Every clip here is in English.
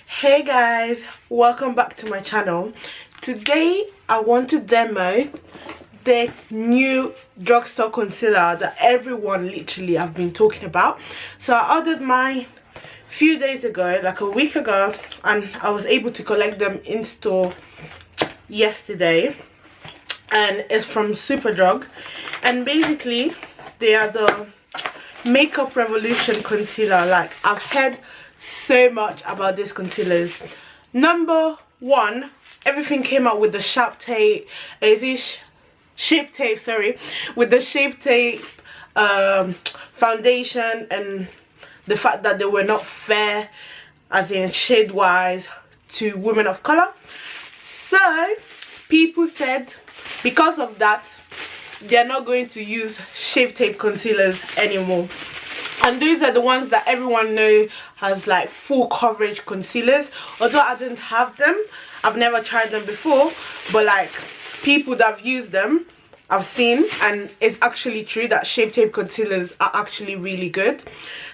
Hey guys, welcome back to my channel. Today I want to demo the new drugstore concealer that everyone literally have been talking about. So I ordered mine a few days ago, like a week ago, and I was able to collect them in store yesterday, and it's from Superdrug, and basically they are the Makeup Revolution concealer. Like, I've heard so much about these concealers. Number one, everything came out with the shape tape, sorry, with the shape tape foundation, and the fact that they were not fair as in shade wise to women of color. So people said because of that they're not going to use shape tape concealers anymore, and those are the ones that everyone knows has like full coverage concealers. Although I didn't have them, I've never tried them before, but like people that have used them, I've seen, and it's actually true that shape tape concealers are actually really good.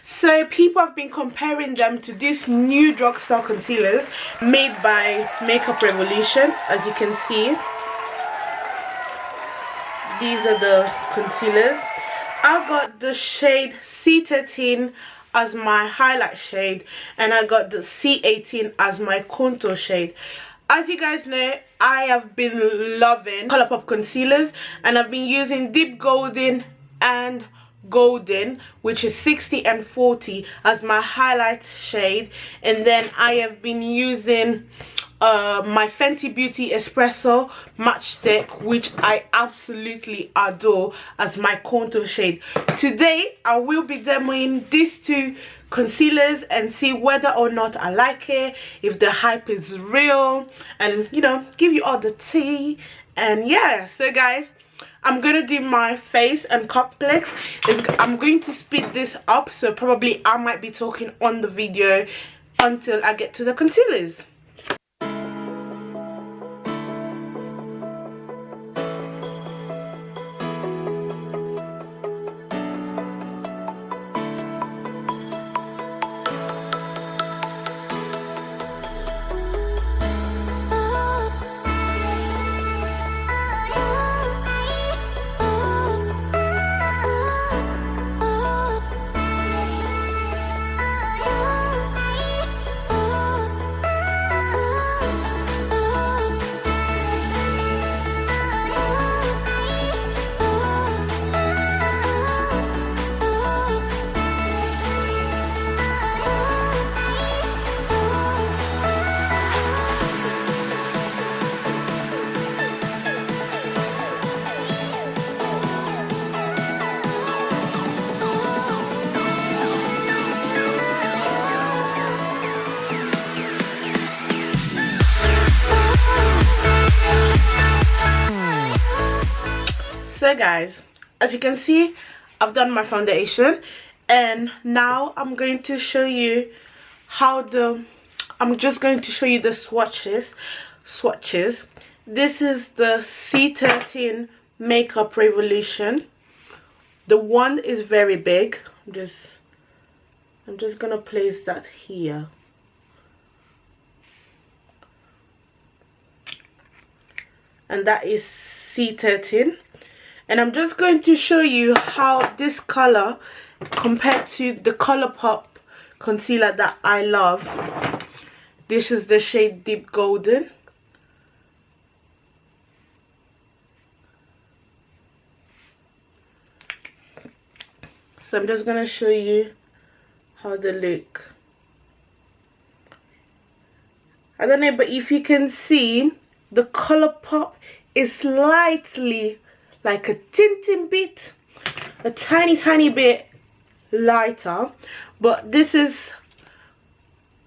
So people have been comparing them to these new drugstore concealers made by Makeup Revolution. As you can see, these are the concealers. I got the shade C13 as my highlight shade, and I got the C18 as my contour shade. As you guys know, I have been loving Colourpop concealers, and I've been using Deep Golden and Golden, which is 60 and 40, as my highlight shade, and then I have been using my Fenty Beauty Espresso Matchstick, which I absolutely adore, as my contour shade. Today I will be demoing these two concealers and see whether or not I like it, if the hype is real, and you know, give you all the tea. And yeah, so guys, I'm gonna do my face and complex. I'm going to speed this up, so probably I might be talking on the video until I get to the concealers. So guys, as you can see, I've done my foundation, and now I'm going to show you how I'm just going to show you the swatches. This is the C13 Makeup Revolution. The one is very big. I'm just gonna place that here. And that is C13. And I'm just going to show you how this color compared to the Colourpop concealer that I love. This is the shade Deep Golden. So I'm just going to show you how they look. I don't know, but if you can see, the Colourpop is slightly, like a tiny bit lighter, but this is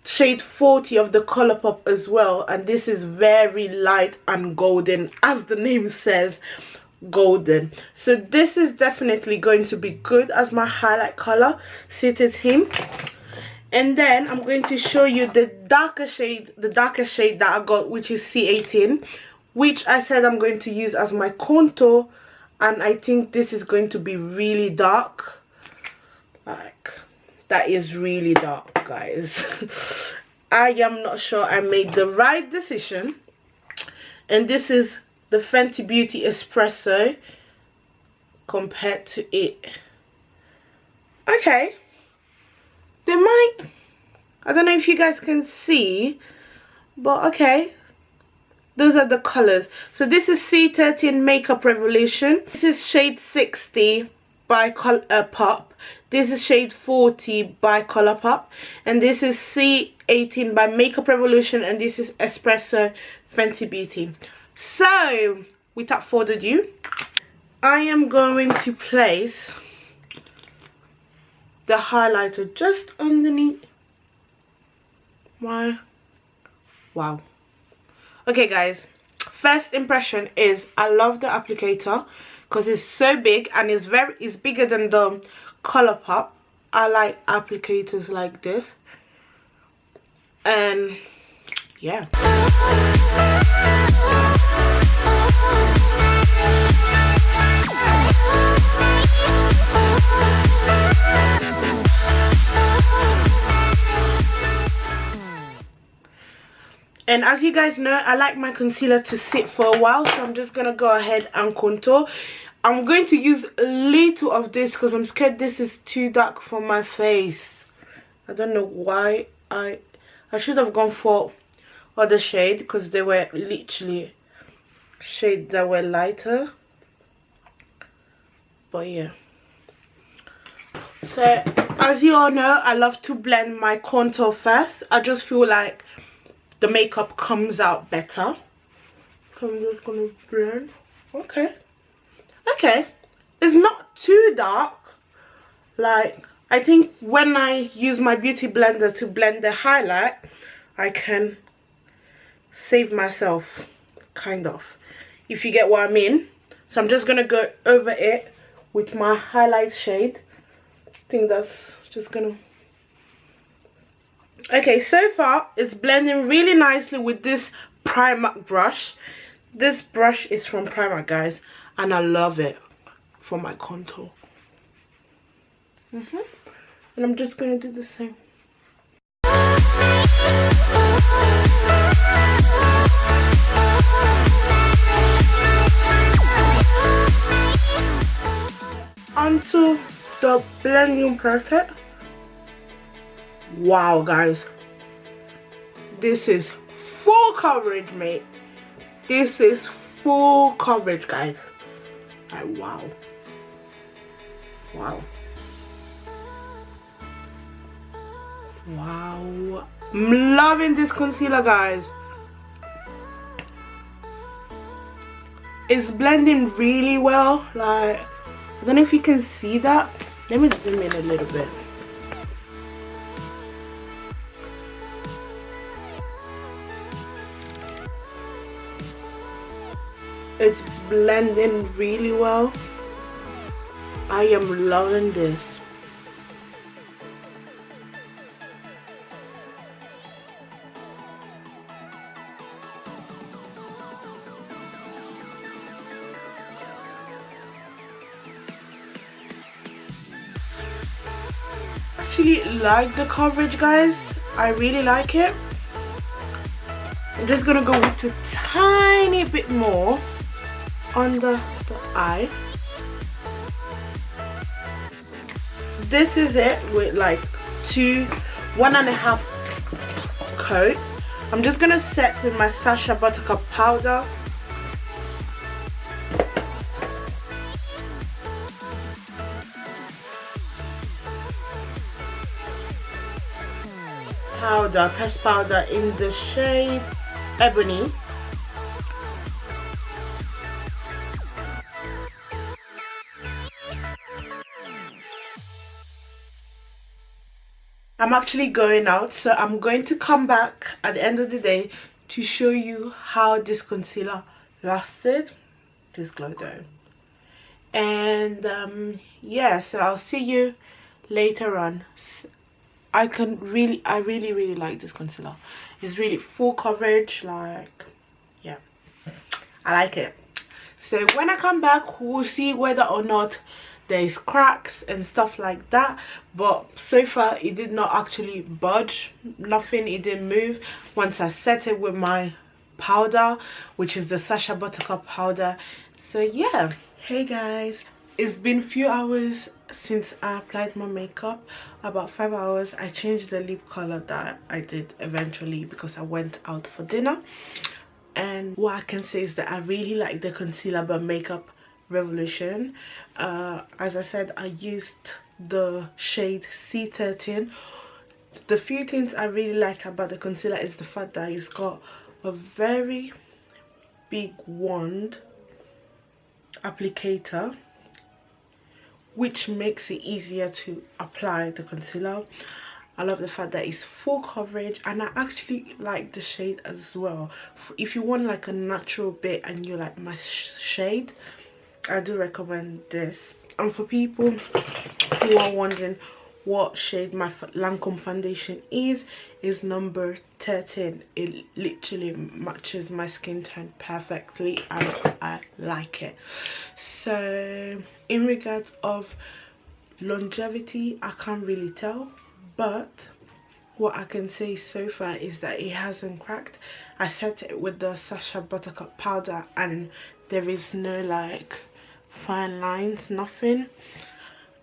shade 40 of the Colourpop as well, and this is very light and golden, as the name says, golden. So this is definitely going to be good as my highlight color, C13. And then I'm going to show you the darker shade that I got, which is C18, which I said I'm going to use as my contour, and I think this is going to be really dark. Like, that is really dark, guys. I am not sure I made the right decision. And this is the Fenty Beauty Espresso compared to it. Okay, they might, I don't know if you guys can see, but okay, those are the colors. So this is C13 Makeup Revolution. This is shade 60 by Pop. This is shade 40 by Colourpop, and this is C18 by Makeup Revolution, and this is Espresso Fenty Beauty. So without further ado, I am going to place the highlighter just underneath my, wow. Okay guys, first impression is I love the applicator because it's so big and it's bigger than the Colourpop. I like applicators like this, and yeah. And as you guys know, I like my concealer to sit for a while, so I'm just gonna go ahead and contour. I'm going to use a little of this because I'm scared this is too dark for my face. I don't know why. I should have gone for other shade because they were literally shades that were lighter. But yeah. So as you all know, I love to blend my contour first. I just feel like the makeup comes out better. So I'm just gonna blend. Okay. Okay. It's not too dark. Like, I think when I use my beauty blender to blend the highlight, I can save myself, kind of, if you get what I mean. So I'm just gonna go over it with my highlight shade. I think that's just gonna, okay, so far it's blending really nicely with this Primark brush. This brush is from Primark, guys, and I love it for my contour. And I'm just gonna do the same. Onto the blending packet. Wow guys, this is full coverage, mate. This is full coverage, guys. Like, wow. Wow. Wow. I'm loving this concealer, guys. It's blending really well. Like, I don't know if you can see that. Let me zoom in a little bit. It's blending really well. I am loving this. Actually like the coverage, guys. I really like it. I'm just gonna go with a tiny bit more on the eye. This is it with like 1.5 coat. I'm just gonna set with my Sacha Buttercup powder. Pressed powder in the shade Ebony. I'm actually going out, so I'm going to come back at the end of the day to show you how this concealer lasted, this glow dough. And yeah, so I'll see you later on. I really like this concealer. It's really full coverage, like, yeah, I like it. So when I come back, we'll see whether or not there's cracks and stuff like that, but so far it did not actually budge, nothing, it didn't move once I set it with my powder, which is the Sacha Buttercup powder. So yeah, hey guys, it's been a few hours since I applied my makeup, about 5 hours. I changed the lip color that I did eventually because I went out for dinner, and what I can say is that I really like the concealer by Makeup Revolution. As I said, I used the shade C13. The few things I really like about the concealer is the fact that it's got a very big wand applicator, which makes it easier to apply the concealer. I love the fact that it's full coverage, and I actually like the shade as well. If you want like a natural bit and you like my shade, I do recommend this. And for people who are wondering what shade my Lancome foundation is number 13. It literally matches my skin tone perfectly and I like it. So in regards of longevity, I can't really tell, but what I can say so far is that it hasn't cracked. I set it with the Sacha Buttercup powder and there is no like fine lines, nothing.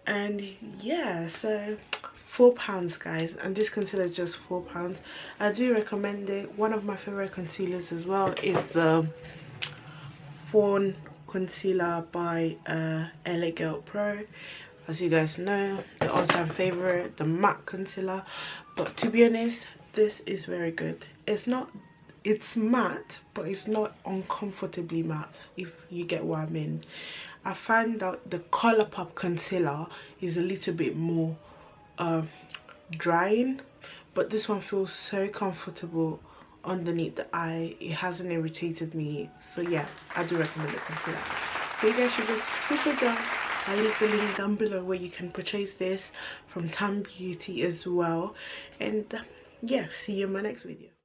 And yeah, so £4 guys, and this concealer is just £4. I do recommend it. One of my favorite concealers as well is the Fawn concealer by LA Girl Pro. As you guys know, the all-time favorite, the matte concealer. But to be honest, this is very good. It's matte, but it's not uncomfortably matte, if you get what I mean. I find that the Colourpop concealer is a little bit more drying, but this one feels so comfortable underneath the eye. It hasn't irritated me. So yeah, I do recommend the concealer. So you guys should just super down. I'll leave the link down below where you can purchase this from Tam Beauty as well. And yeah, see you in my next video.